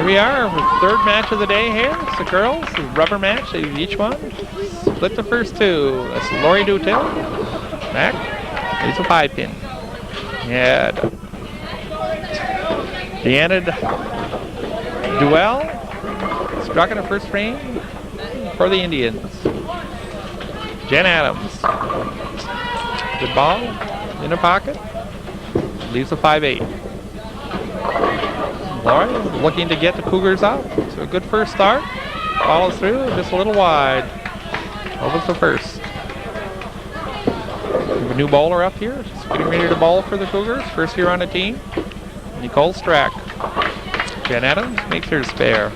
Here we are, third match of the day here. It's the girls, the rubber match, each one. Split the first two. That's Lori Dutil. Back. It's a 5-pin. Yeah. Deanna Duell struck in the first frame for the Indians. Jen Adams. Good ball in her pocket. Leaves a 5-8. Lori looking to get the Cougars out. So a good first start. Follows through, just a little wide. Opens the first. We have a new bowler up here. Just getting ready to bowl for the Cougars. First year on the team. Nicole Strack. Jen Adams makes her spare.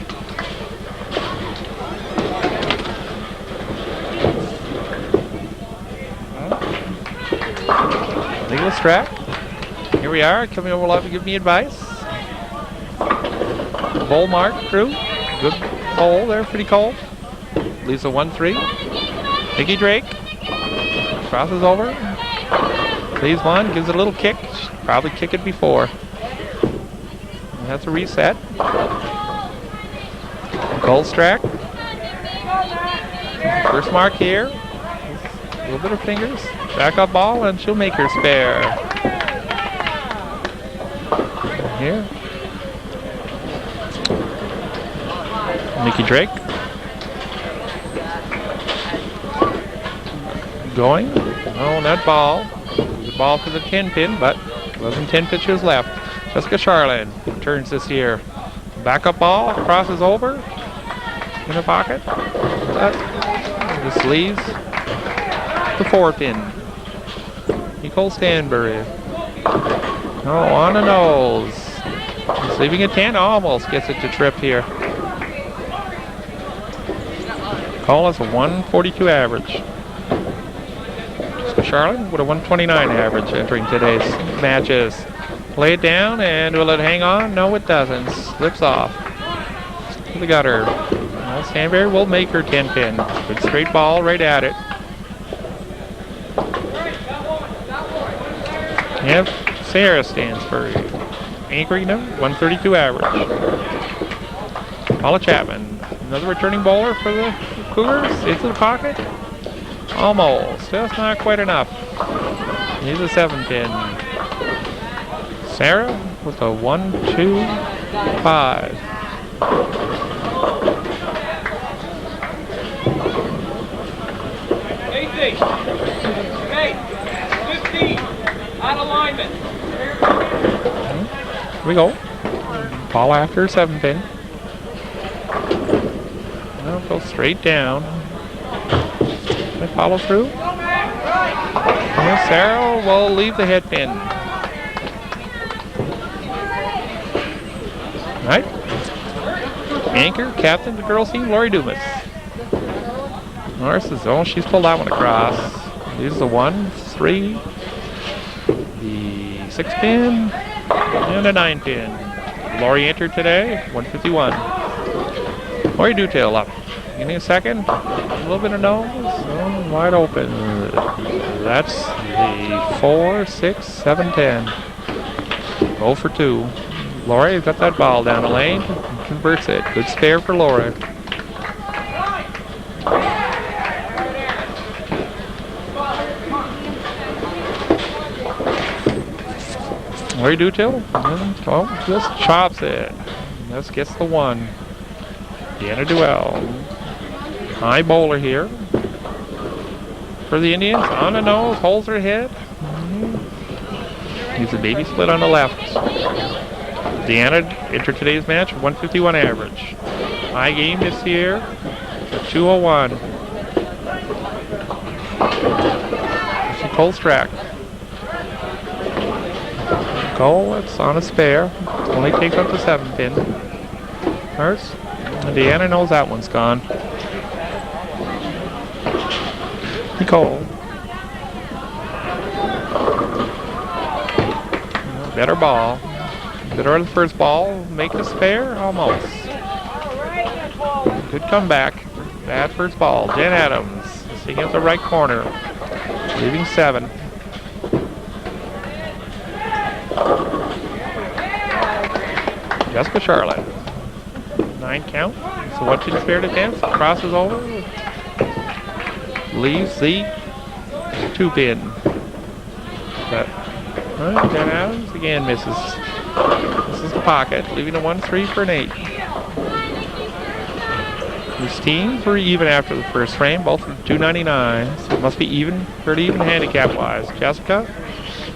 Nicole Strack. Here we are, coming over live to give me advice. Bowl Mart crew. Good bowl there, pretty cold. Leaves a 1-3. Nikki Drake. Crosses over. Leaves one, gives it a little kick. She'd probably kick it before. And that's a reset. Nicole Strack. First mark here. A little bit of fingers. Back up ball, and she'll make her spare. Here. Nikki Drake. Going. Oh, that ball. The ball for the 10-pin, but wasn't 10 pitches left. Jessica Charlin returns this year. Backup ball, crosses over. In the pocket. That just leaves the 4-pin. Nicole Stanbury. Oh, on the nose. He's leaving a 10. Almost gets it to trip here. Call us a 142 average. Jessica Charlin with a 129 average entering today's matches. Lay it down, and will it hang on? No, it doesn't. Slips off to the gutter. Well, Stanbury will make her 10-pin. Good straight ball right at it. Yep, Sarah Stansbury. Anchoring them, 132 average. Paula Chapman, another returning bowler for the Cougars. Into the pocket. Almost, just not quite enough. He's a 7-pin. Sarah with a 1-2-5. On alignment. Here we go. Ball after 7-pin. Well, go straight down. They follow through. And Sarah will leave the head pin. Right. Anchor, captain of the girls team, Lori Dumas. Norris is, oh, she's pulled that one across. Here's the 1-3. The 6-pin. And a 9-pin. Lori entered today, 151. Lori Dutil up. Give me a second. A little bit of nose. Oh, wide open. That's the 4, 6, 7, 10. 0 for 2. Lori got that ball down the lane. Converts it. Good spare for Lori. Lori Dutil. Oh, just chops it. Just gets the 1. Deanna Duell. High bowler here for the Indians. On the nose, holds her head. He's a baby split on the left. Deanna entered today's match, 151 average. High game this year, a 201. Nicole Strack. Goal, it's on a spare. Only takes up the 7-pin. First. And Deanna knows that one's gone. Nicole. Better ball. Better on the first ball. Make the spare? Almost. Good comeback. Bad first ball. Jen Adams. Sitting at the right corner. Leaving 7. Jessica Charlotte. 9 count. So 1 pin spare to 10. Crosses over. Leaves the 2 pin. But Jen Adams again misses. This is the pocket, leaving a 1-3 for an 8. These teams were even after the first frame, both with 299. So it must be even, pretty even handicap-wise. Jessica,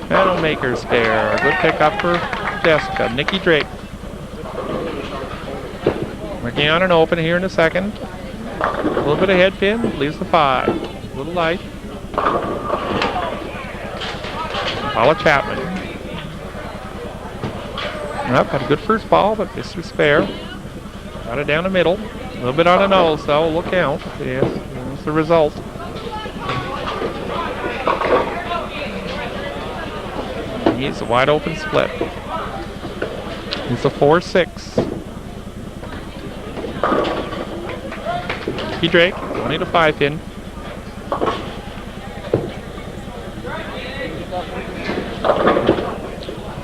that'll make her spare. Good pickup for Jessica. Nikki Drake. Working on an open here in a second. A little bit of head pin, leaves the 5. A little light. Paula Chapman. Yep, had a good first ball, but missed her spare. Got it down the middle. A little bit on the nose, though. Look out. Yes, that's the result. He's a wide open split. It's a 4-6. Key Drake, only the 5 pin.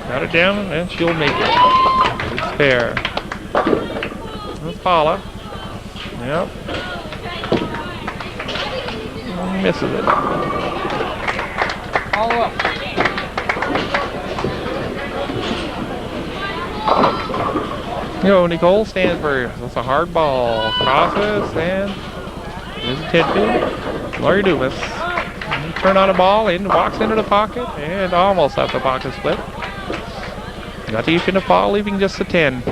Got it down, and she'll make it. Good spare. That's Paula. Yep. Misses it. All up. Nicole Stansbury. That's a hard ball. Crosses, and there's a 10 pin. Lori Dumas. Turn on a ball, walks into the pocket, and almost left the pocket split. Got the in the ball, leaving just a 10.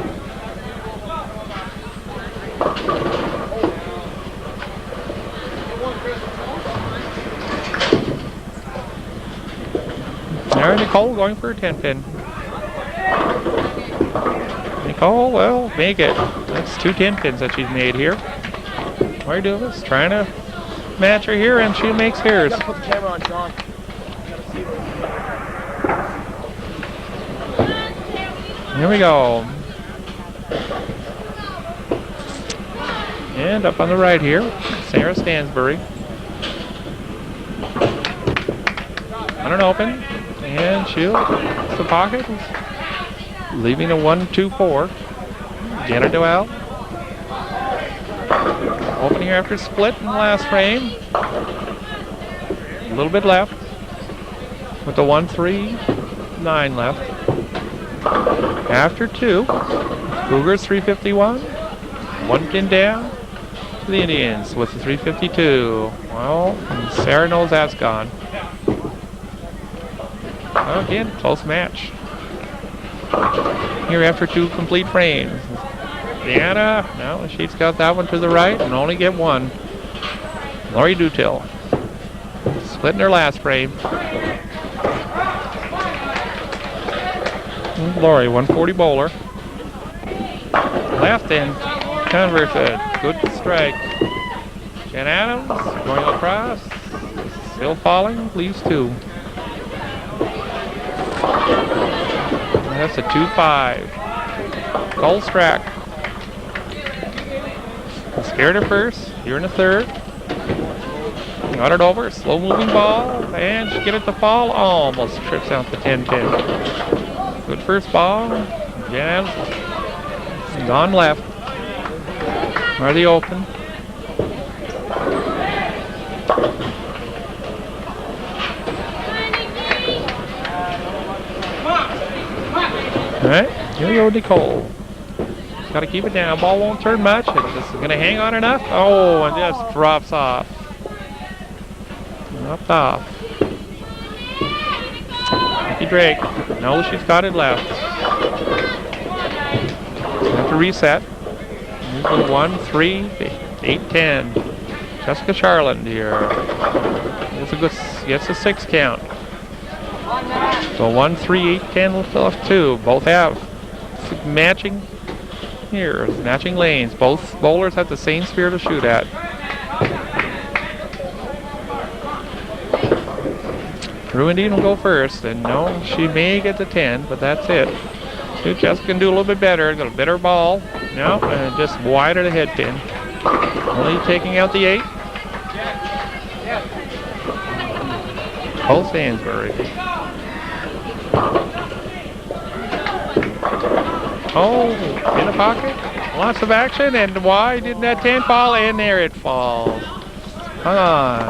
There, Nicole going for a 10 pin. Nicole, well, make it. That's 2 10 pins that she's made here. Lori Dumas trying to match her here, and she makes hers. Put the camera on, John. Here we go. And up on the right here, Sarah Stansbury. On an open, and she'll the pocket, leaving a 1-2-4. Janet Doyle. Open here after split in the last frame. A little bit left. With the 1-3-9 left. After 2, Cougars 351. 1 pin down to the Indians with the 352. Well, Sarah knows that's gone. Well, again, close match. Here after 2 complete frames. Deanna, no, she's got that one to the right and only get 1. Lori Dutil. Split in her last frame. Lori, 140 bowler. Left end, converted. Good strike. Jen Adams going across. Still falling, leaves 2. That's a 2-5. Cole Strack. Scared her first. Here in the third. Got it over. Slow moving ball. And she get it to fall. Almost trips out the 10 pin. Good first ball. Jan gone left. Are the open. Alright, here we go, Nicole. Got to keep it down. Ball won't turn much. It's just going to hang on enough. Oh, and just drops off. Dropped off. Nikki Drake. No, she's got it left. Have to reset. 1-3, 8-10. Jessica Charland here. It's a good, gets a 6 count. So 1-3, 8-10 left 2. Both have matching here, matching lanes. Both bowlers have the same spear to shoot at. Drew Indian will go first, and no, she may get the 10, but that's it. So Jessica can do a little bit better. Got a better ball. No, and just wider the head pin. Only taking out the 8. Cole Stansbury. Oh, in the pocket. Lots of action, and why didn't that 10 fall? And there it falls. Hang on.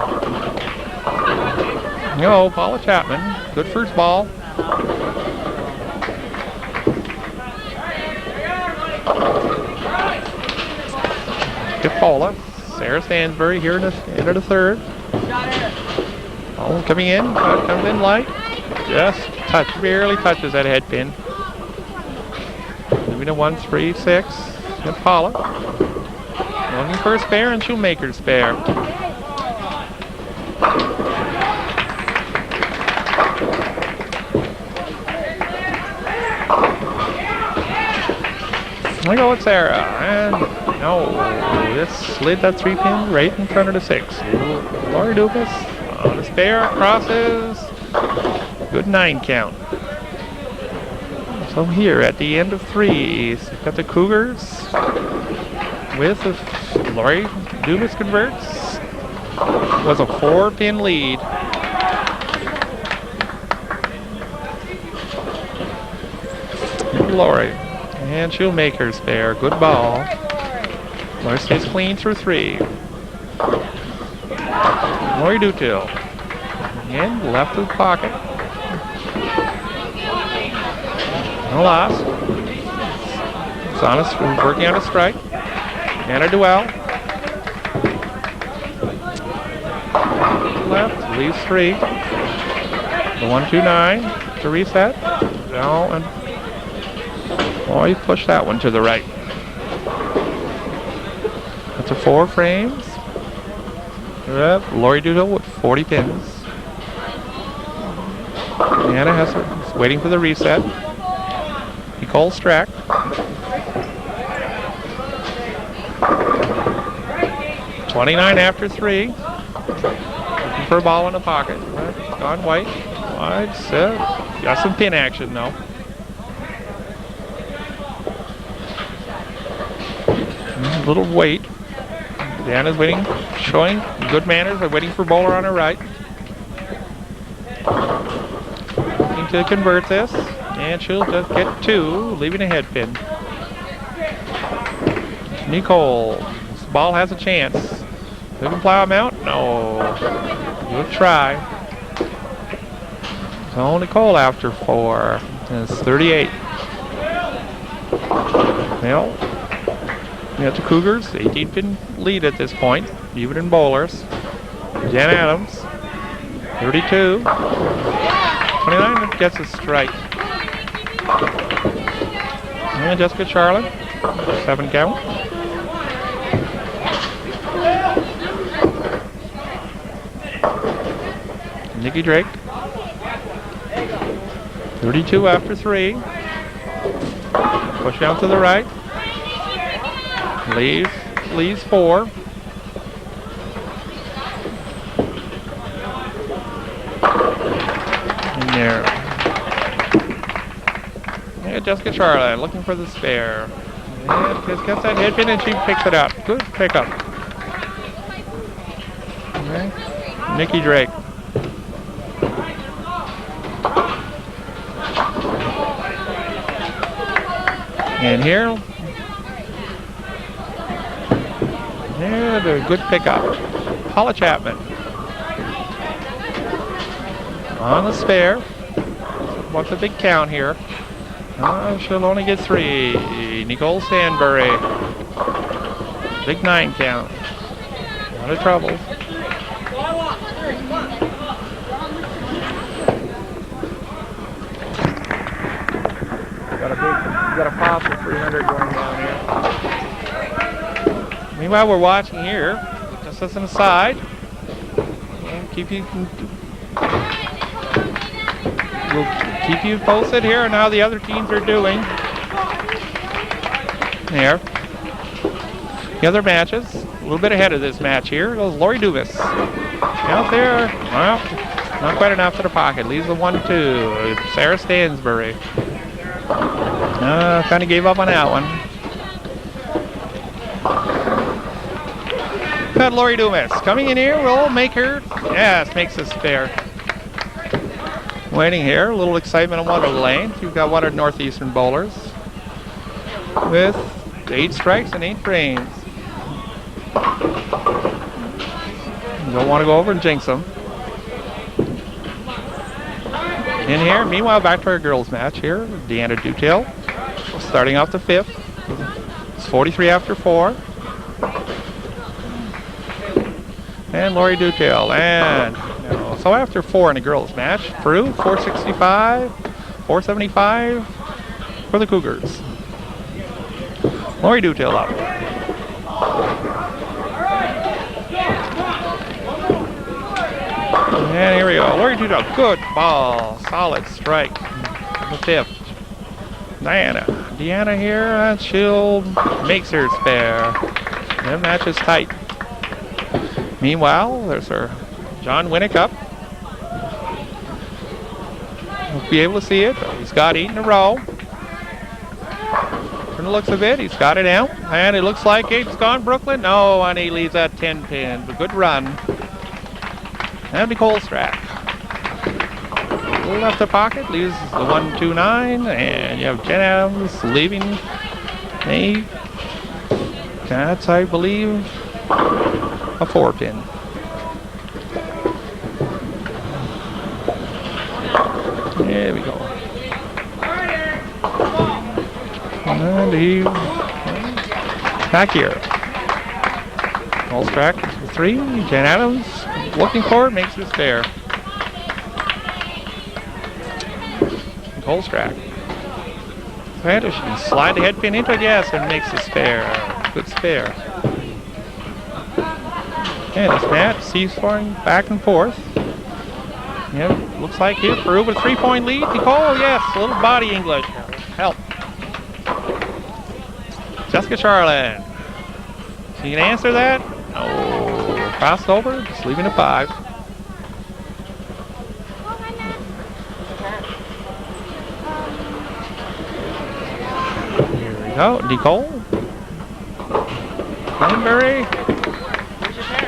No, Paula Chapman. Good first ball. Good Paula. Sarah Stansbury here in the end of the third. Ball coming in. Comes in light. Just barely touches that head pin. Moving to 1-3-6. Good Paula. Looking for a spare and Shoemaker's spare. We go with Sarah, and no, this slid that 3-pin right in front of the 6. Lori Dukas on the spare, crosses, good 9 count. So here at the end of 3, we've got the Cougars with Lori Dukas converts. Was a 4-pin lead. Lori. And Shoemaker's spare. Good ball. Lori stays clean through 3. Lori Dutil. Again, left of the pocket. No loss. It's working on a strike. And a duel. Left. Leaves 3. The 1-2-9 to reset. No, and oh, he pushed that one to the right. That's a 4 frames. Yep, Lori Doodle with 40 pins. Anna is waiting for the reset. Nicole Strack. $29 after 3. Looking for a ball in the pocket. Gone white. Wide set. Got some pin action though. A little wait. Deanna's waiting, showing good manners by waiting for bowler on her right. Looking to convert this, and she'll just get 2, leaving a head pin. Nicole, this ball has a chance. Who can plow him out? No. Good try. So Nicole after 4. It's 38. Well, we got the Cougars, 18-pin lead at this point, even in bowlers. Jen Adams, 32. 29 gets a strike. And Jessica Charlotte, 7 count. Nikki Drake, 32 after 3. Push down to the right. Leaves 4. In there. Yeah, Jessica Charlotte looking for the spare. And just gets that head pin and she picks it up. Good pickup. Okay. Nikki Drake. And here. Yeah, the good pickup. Paula Chapman. On the spare. What's a big count here? She'll only get 3. Nicole Stanbury. Big 9 count. A lot of trouble. Got a pop of 300 going down here. Meanwhile, we're watching here, just as an aside. We'll keep you posted here on how the other teams are doing. There. The other matches, a little bit ahead of this match here. Goes Lori Duvis. Out there, well, not quite enough to the pocket. Leaves the 1-2. Sarah Stansbury. Kind of gave up on that one. Got Lori Dumas coming in here. Will make her. Yes, makes a spare. Waiting here. A little excitement on one of the lanes. You've got one of the Northeastern bowlers with 8 strikes and 8 frames. You don't want to go over and jinx them. In here, meanwhile, back to our girls match here. Deanna Dutail starting off the 5th. It's 43 after 4. And Lori Dutail. And so after 4 in the girls match, Peru 465, 475 for the Cougars. Lori Dutail up. And here we go. Lori Dutail, good ball. Solid strike. The 5th. Deanna here, she'll makes her spare. That match is tight. Meanwhile, there's her John Winnicott. Won't be able to see it, but he's got 8 in a row. From the looks of it, he's got it out. And it looks like 8's gone, Brooklyn. No, and he leaves that 10 pin. But good run. And Nicole Strack. Left the pocket, leaves the 1-2-9, and you have Jen Adams leaving a, that's, I believe, a 4 pin. There we go. And he back here. Strack 3, Jen Adams looking for it, makes it spare. Strack. Right, she can slide the head pin into it, yes, and makes a spare. Good spare. And this match, seesawing back and forth. Yeah, looks like here, Peru with a 3-point lead. Nicole, yes, a little body English. Help. Jessica Charlin. She can answer that? No. Crossed over, just leaving a 5. Oh, Nicole. Glenberry.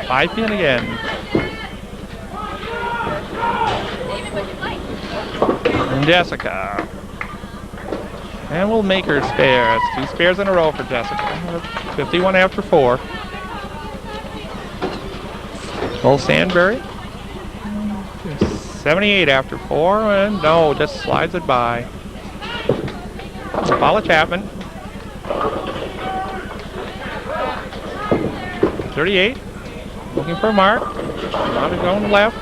5 pin again. And Jessica. And we'll make her spare. It's 2 spares in a row for Jessica. 51 after 4. Old Sandberry. 78 after 4. And no, just slides it by. Paula Chapman. 38, looking for Mart. Not going left.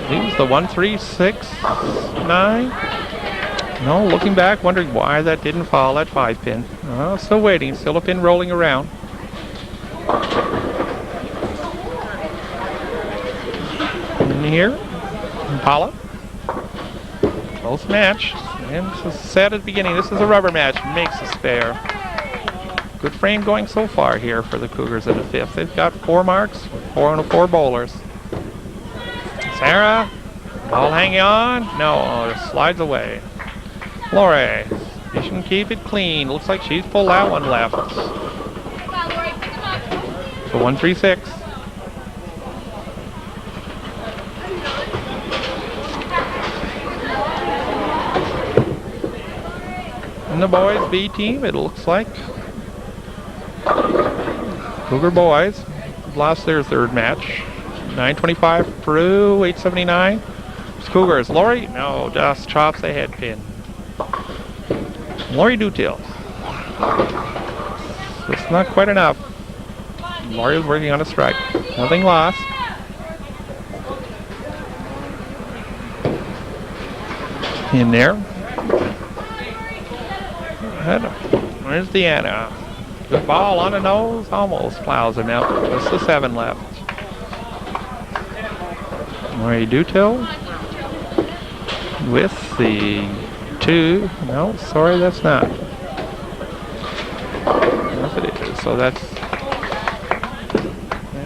Leaves the 1-3-6-9. No, looking back, wondering why that didn't fall at 5 pin. Still waiting, still a pin rolling around. In here, Paula. Close match. And this is set at the beginning. This is a rubber match. Makes a spare. Good frame going so far here for the Cougars in the 5th. They've got 4 marks, 4 on 4 bowlers. Sarah, ball hanging on. No, it slides away. Lori, she can keep it clean. Looks like she's pulled that one left. So 1-3-6. And the boys B team, it looks like Cougar boys lost their 3rd match. 925 Peru, 879. It's Cougars. Lori, no, just chops the head pin. Lori Dutail. It's not quite enough. Lori was working on a strike. Nothing lost. In there. Where's Deanna? Good ball on the nose, almost plows him out. Just the 7 left. Lori Dutail with the 2. No, sorry, that's not. Yes, it is. So that's.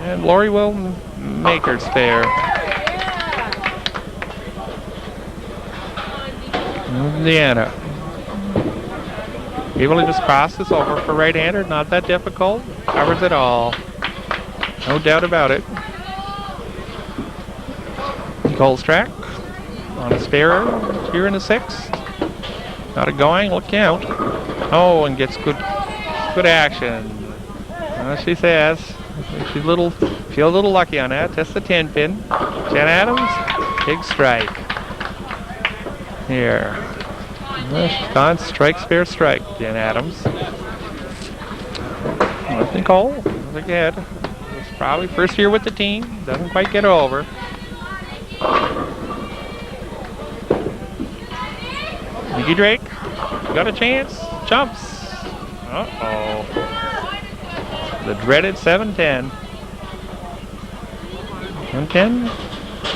And Lori will make her spare. Deanna. Able to just cross this over for right-hander, not that difficult. Covers it all. No doubt about it. Nicole Strack on a spare here in the 6th. Got it going, look out. Oh, and gets good action. She says she's feel a little lucky on that. That's the 10 pin. Jen Adams, big strike. Here. She's gone strike, spare strike, Jen Adams. Nicole, again, it's probably first year with the team. Doesn't quite get over. Nikki Drake, got a chance. Jumps. Uh-oh. The dreaded 7-10. 110.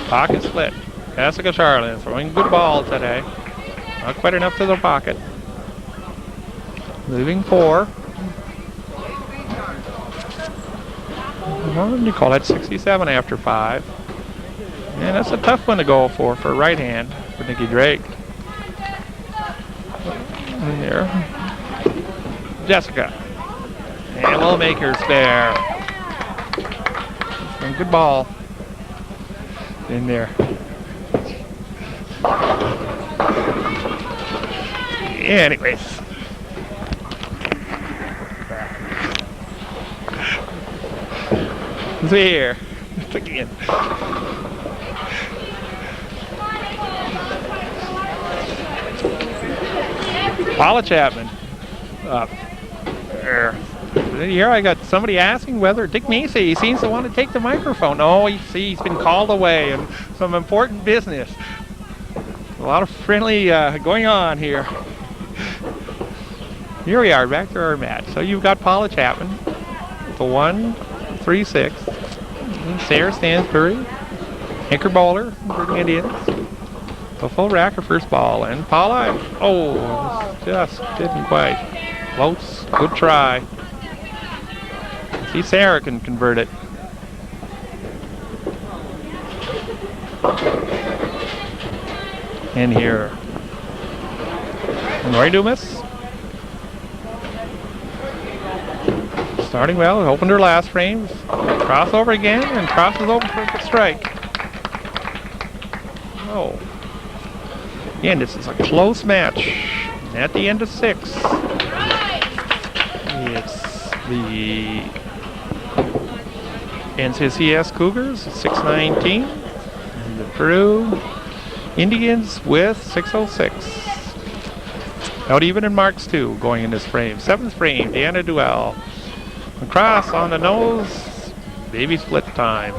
Pocket split. Jessica Charlin throwing good ball today. Not quite enough to the pocket. Moving 4. What do you call that? 67 after 5. And that's a tough one to go for right hand for Nikki Drake. In there. Jessica. And we'll make her spare. Good ball. In there. Anyways. There. Again. Paula Chapman. Up. There. Here I got somebody asking whether Dick Macy seems to want to take the microphone. Oh, he's been called away and some important business. A lot of friendly going on here. Here we are, back to our match. So you've got Paula Chapman, the 1-3-6. Sarah Stansbury, anchor bowler for the Indians. The full rack her first ball, and Paula, just didn't quite. Close, good try. See, Sarah can convert it. And here, Roy Dumas. Starting well, opened her last frame. Crossover again, and crosses over for a strike. Oh. Again, this is a close match. At the end of 6. It's the NCCS Cougars, 619. And the Peru Indians with 606. Out even in marks too, going in this frame. 7th frame, Deanna Duell. Across on the nose, baby split time.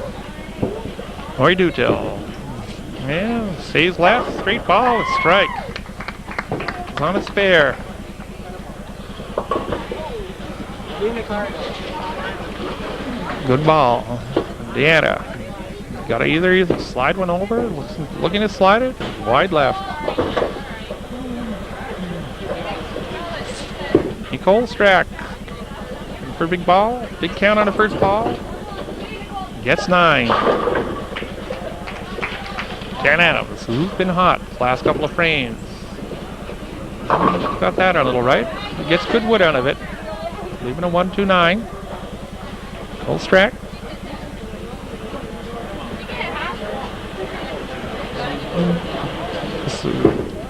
Roy Dutil. Yeah, stays left, straight ball, a strike. It's on a spare. Good ball. Deanna. Got to either slide one over, looking to slide it, wide left. Nicole Strack. For big ball, big count on the first ball. Gets 9. Jan Adams, who's been hot the last couple of frames. Got that a little right. Gets good wood out of it. Leaving a 1-2-9. Nicole Strack.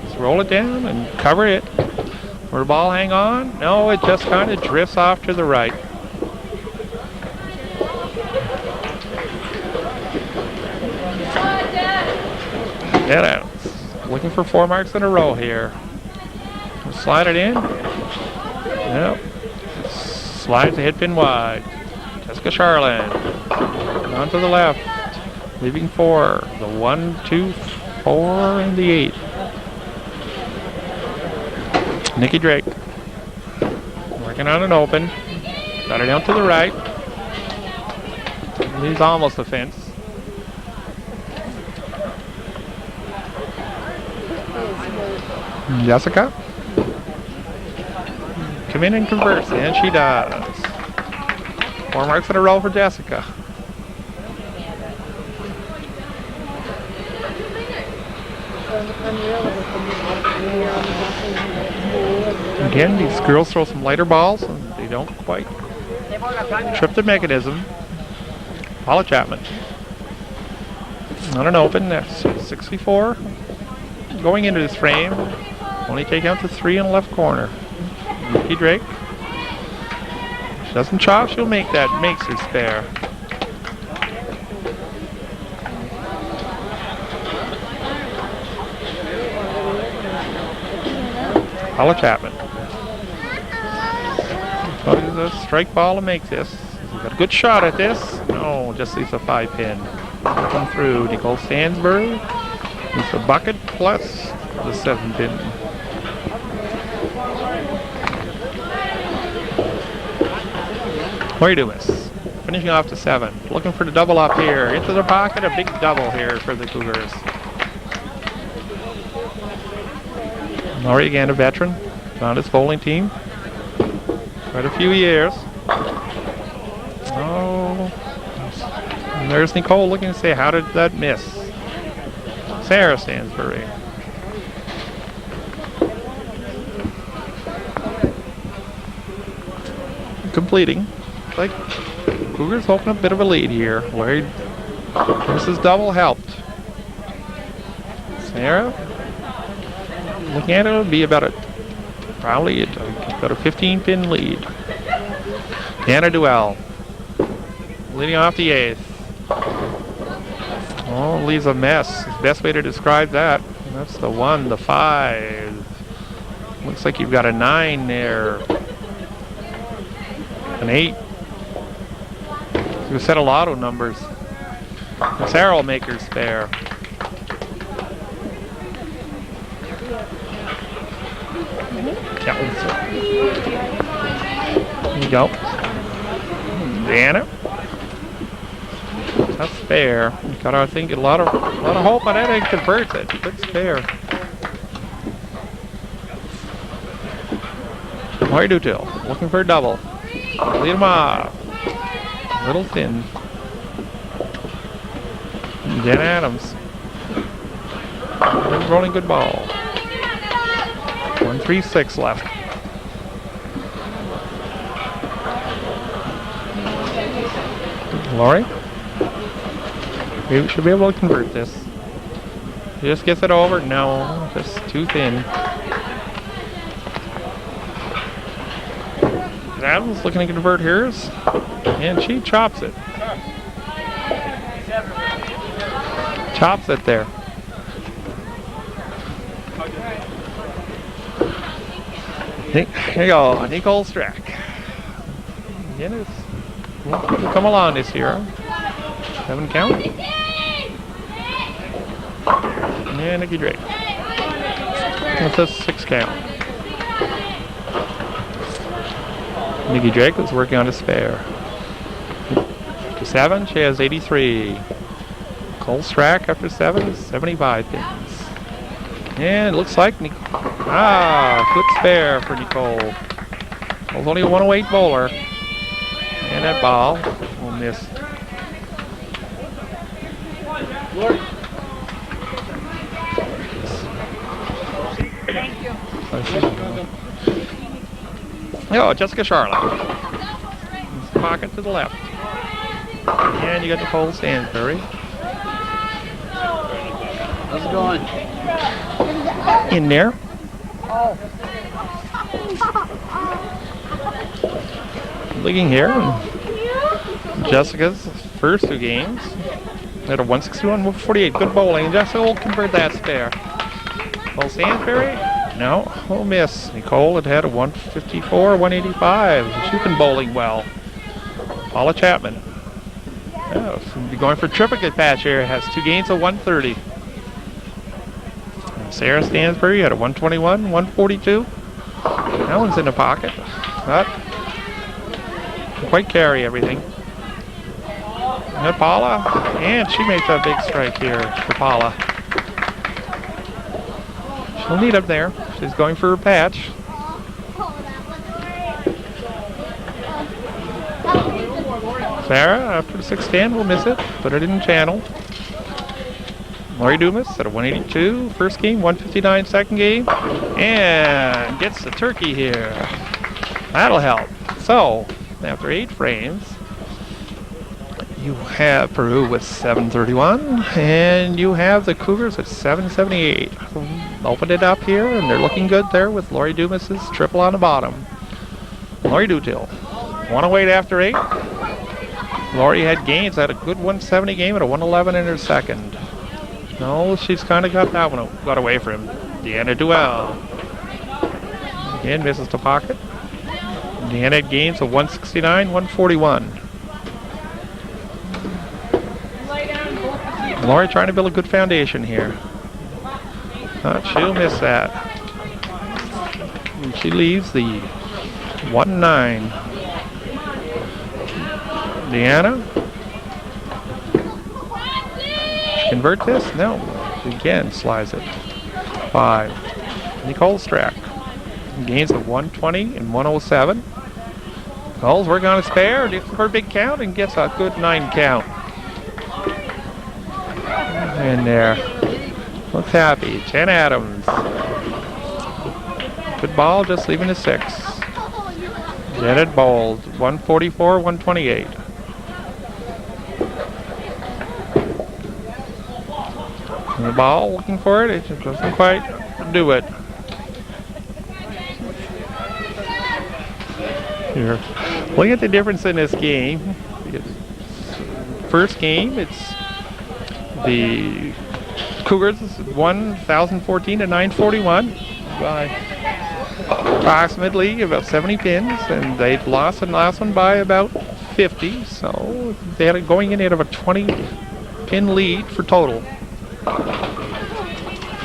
Just roll it down and cover it. Will the ball hang on? No, it just kind of drifts off to the right. Yeah, looking for 4 marks in a row here. Slide it in. Yep. Slides the head pin wide. Jessica Charlin. On to the left. Leaving 4. The 1, 2, 4, and the 8. Nikki Drake. Working on an open. Got her down to the right. He's almost a fence. Jessica. Come in and converse, and she does. 4 marks in a row for Jessica. Again, these girls throw some lighter balls, and they don't quite trip the mechanism. Paula Chapman. On an open, that's 64. Going into this frame, only take out to 3 in the left corner. Mickey Drake. She doesn't chop, she'll make that, makes her spare. Paula Chapman. So he's a strike ball and makes this. He's got a good shot at this. No, just leaves a 5-pin. Come through. Nicole Stansbury. It's a bucket plus the 7-pin. Lori Dumas. Finishing off to 7. Looking for the double up here. Into the pocket. A big double here for the Cougars. Lori again, a veteran. On his bowling team. Quite a few years. Oh. And there's Nicole looking to say, how did that miss? Sarah Stansbury. Completing. Like Cougars hoping a bit of a lead here. Larry, this is double helped. Sarah, looking at it, it'll be about probably about a 15-pin lead. Anna Duell leading off the 8th. Oh, leaves a mess. Best way to describe that. That's the 1, the 5. Looks like you've got a 9 there. An 8. You set a lotto numbers. Sarah will make her spare. There you go. Anna. That's fair. Got, I think, a lot of hope on that and converts it. Good spare. Lori Dutil looking for a double. Lead him off. Little thin. Jen Adams. Rolling good ball. 1-3-6 left. Lori? We should be able to convert this. She just gets it over. No, just too thin. Adams looking to convert hers, and she chops it. Chops it there. Here you go, Nicole Strack. Again, we'll come along this year. 7 count. And Nikki Drake. What's this 6 count? Nikki Drake was working on a spare. To 7, she has 83. Cole Strack after 7 is 75 pins. And it looks like good spare for Nicole. Nicole's only a 108 bowler. And that ball will miss. Thank you. Oh, Jessica Charlotte. Pocket to the left. And you got Nicole Stansbury. How's it going? In there. Looking here. Jessica's first 2 games. At a 161, 148. Good bowling. Jessica will convert that spare. Nicole Stansbury. No, we'll miss. Nicole had a 154, 185. She's been bowling well. Paula Chapman. Oh, she'll be going for triplicate patch here. Has 2 games of 130. And Sarah Stansbury had a 121, 142. That one's in the pocket. But can quite carry everything. And Paula, and she makes a big strike here for Paula. She'll need up there. She's going for her patch. Sarah, after the 610, will miss it. Put it in channel. Lori Dumas at a 182 first game, 159 second game. And gets the turkey here. That'll help. So, after 8 frames, you have Peru with 731, and you have the Cougars with 778. Open it up here, and they're looking good there with Lori Dumas's triple on the bottom. Lori Dutil. 108 after 8. Lori had gains, had a good 170 game at a 111 in her second. No, she's kind of got that one got away from him. Deanna Duell. Again, misses to pocket. Deanna had gains of 169, 141. Lori trying to build a good foundation here. She'll miss that. And she leaves the 1-9. Deanna. Convert this? No. She again slides it. 5. Nicole Strack. Gains of 120 and 107. Nicole's working on a spare, gets for a big count, and gets a good 9 count. And there. Looks happy. Jen Adams. Good ball, just leaving the 6. Janet Bowles. 144, 128. And the ball, looking for it, it just doesn't quite do it. Here. Look at the difference in this game. First game, it's the Cougars won 1,014 to 941 by approximately about 70 pins, and they lost the last one by about 50. So they had it going in of a 20 pin lead for total.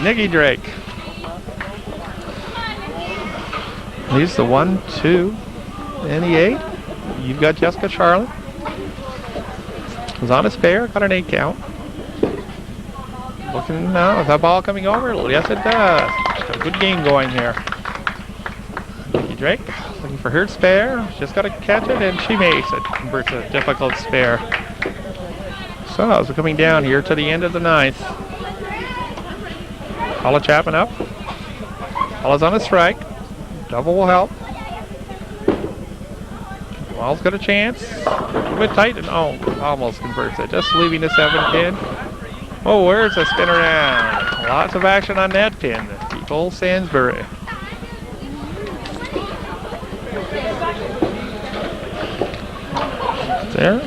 Nikki Drake. He's the 1, 2, and the 8. You've got Jessica Charlotte. Was on a spare, got an 8 count. Looking now, is that ball coming over? Yes, it does. Got a good game going here. Nikki Drake looking for her spare. Just got to catch it, and she makes it. Converts a difficult spare. So as we're coming down here to the end of the 9th. Paula Chapman up. Paula's on a strike. Double will help. Ball's got a chance. A bit tight, and almost converts it. Just leaving the 7 pin. Oh, where's the spin around? Lots of action on that pin. Nicole Sansbury. There.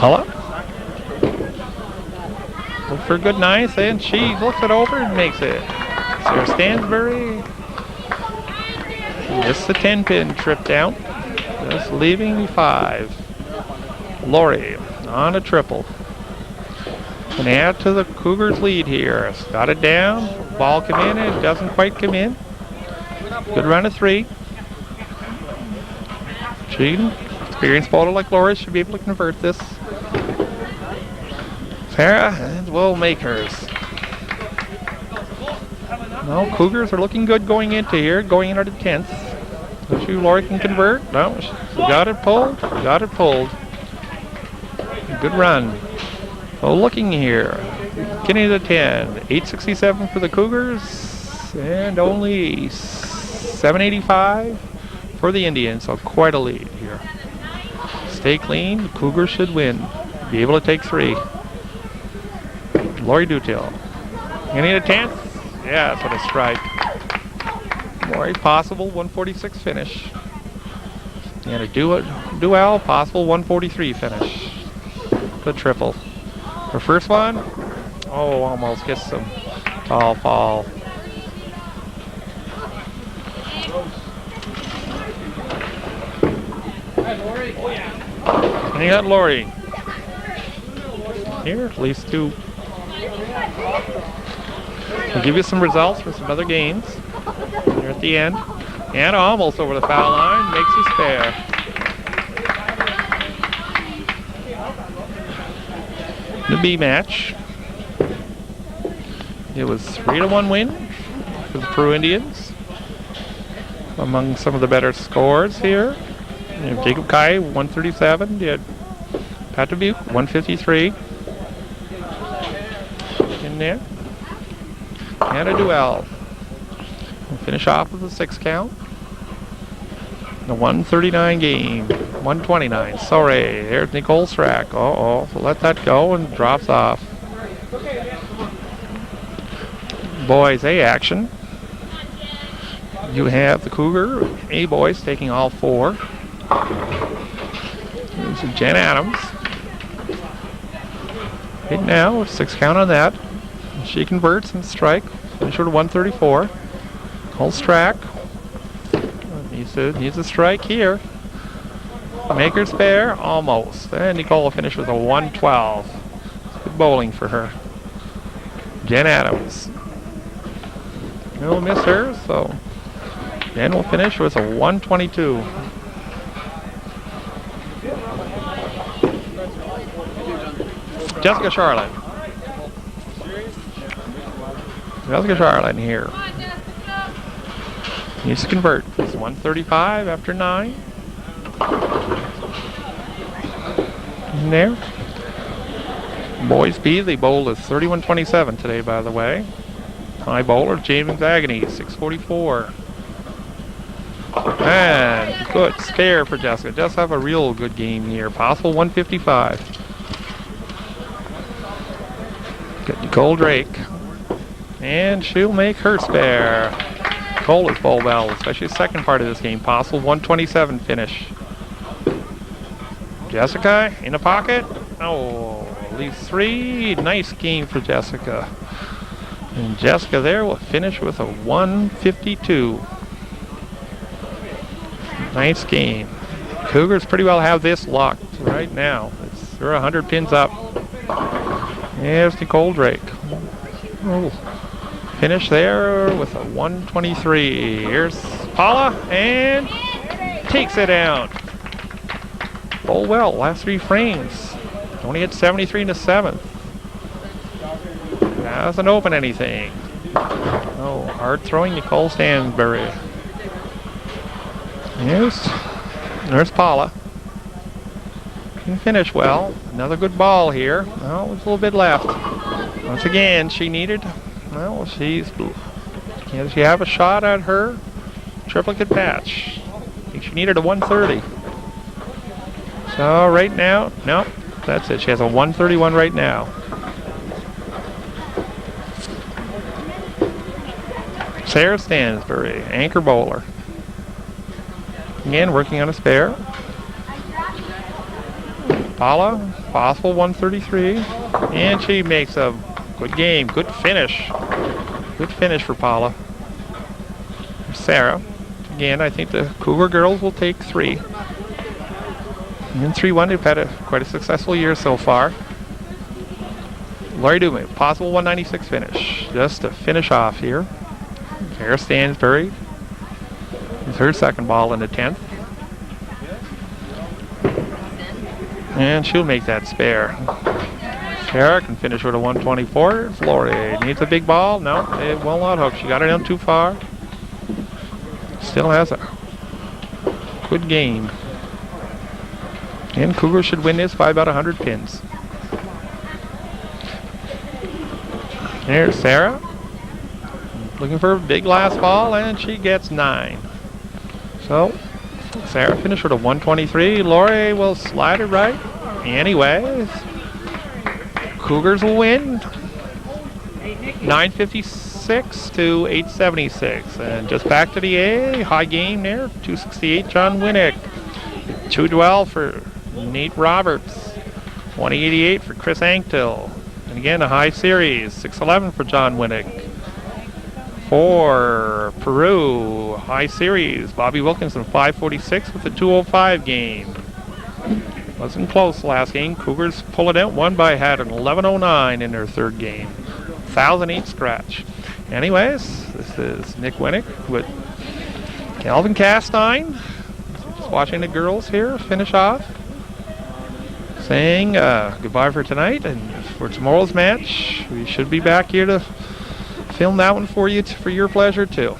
Paula. Look for a good 9th, and she looks it over and makes it. Sarah Stansbury. Just the 10 pin tripped out. Just leaving 5. Lori on a triple. Can add to the Cougars lead here. Got it down. Ball come in, and it doesn't quite come in. Good run of 3. She, experienced bowler like Lori, should be able to convert this. Sarah and will make hers. No, Cougars are looking good going into here, going into the 10th. Let's see, Lori can convert. No, she got it pulled. Got it pulled. Good run. Well, looking here, getting to the 10. 867 for the Cougars, and only 785 for the Indians. So quite a lead here. Stay clean. The Cougars should win. Be able to take 3. Lori Dutil. Getting a 10th? Yeah, that's what a strike. Lori, possible 146 finish. And a duel, possible 143 finish. The triple. Her first one, almost gets some tall fall. And you got Lori. Here, at least 2. I'll give you some results for some other games here at the end. And almost over the foul line, makes a spare. The B match. It was 3-1 win for the Peru Indians. Among some of the better scores here. You have Jacob Kai, 137. You had Pat Dubuque, 153. In there. And a duel. We'll finish off with a 6 count. The 139 game. 129. Sorry. Here's Nicole Strack. So let that go and drops off. Boys A action. You have the Cougar A boys taking all 4. There's Jen Adams. Right now, 6 count on that. She converts and strike. Finish her to 134. Holds track. Needs a strike here. Make her spare, almost. And Nicole will finish with a 112. Good bowling for her. Jen Adams. We'll miss her, so Jen will finish with a 122. Jessica Charlotte. Jessica Charlotte here. Needs to convert. It's 135 after 9. In there. Boys B, they bowled a 31-27 today, by the way. High bowler, James Agony, 644. And good spare for Jessica. Just have a real good game here. Possible 155. Got Nicole Drake. And she'll make her spare. Nicole is bowled well, especially the second part of this game. Possible 127 finish. Jessica in the pocket. Oh, leaves 3. Nice game for Jessica. And Jessica there will finish with a 152. Nice game. Cougars pretty well have this locked right now. They're 100 pins up. There's Nicole Drake. Oh. Finish there with a 123. Here's Paula and takes it down. Oh well, last 3 frames. Only hit 73 in the 7th. Doesn't open anything. Oh, hard throwing Nicole Stansbury. There's Paula. Can finish well. Another good ball here. Oh, there's a little bit left. Once again, she needed. Well, can she have a shot at her triplicate patch? I think she needed a 130. So right now, no, that's it. She has a 131 right now. Sarah Stansbury, anchor bowler. Again, working on a spare. Paula, possible 133. And she makes a good game, good finish. Good finish for Paula. Sarah. Again, I think the Cougar girls will take 3. And 3-1, they've had quite a successful year so far. Lori Dume, possible 196 finish. Just to finish off here. Sarah Stansbury. It's her second ball in the 10th. And she'll make that spare. Sarah can finish with a 124. Lori needs a big ball. No, it will not hook. She got it in too far. Still has a good game. And Cougars should win this by about 100 pins. There's Sarah. Looking for a big last ball, and she gets 9. So, Sarah finished with a 123. Lori will slide it right. Anyways, Cougars will win 956 to 876. And just back to the A. High game there. 268, John Winnick. 212 for Nate Roberts. 188 for Chris Anktil. And again, a high series. 611 for John Winnick. For Peru, high series, Bobby Wilkinson, 546 with the 205 game. Wasn't close last game. Cougars pull it out. Won by had an 1109 in their third game. 1008 scratch. Anyways, this is Nick Winnick with Calvin Castine. Just watching the girls here finish off. Saying goodbye for tonight, and for tomorrow's match, we should be back here to film that one for you for your pleasure too.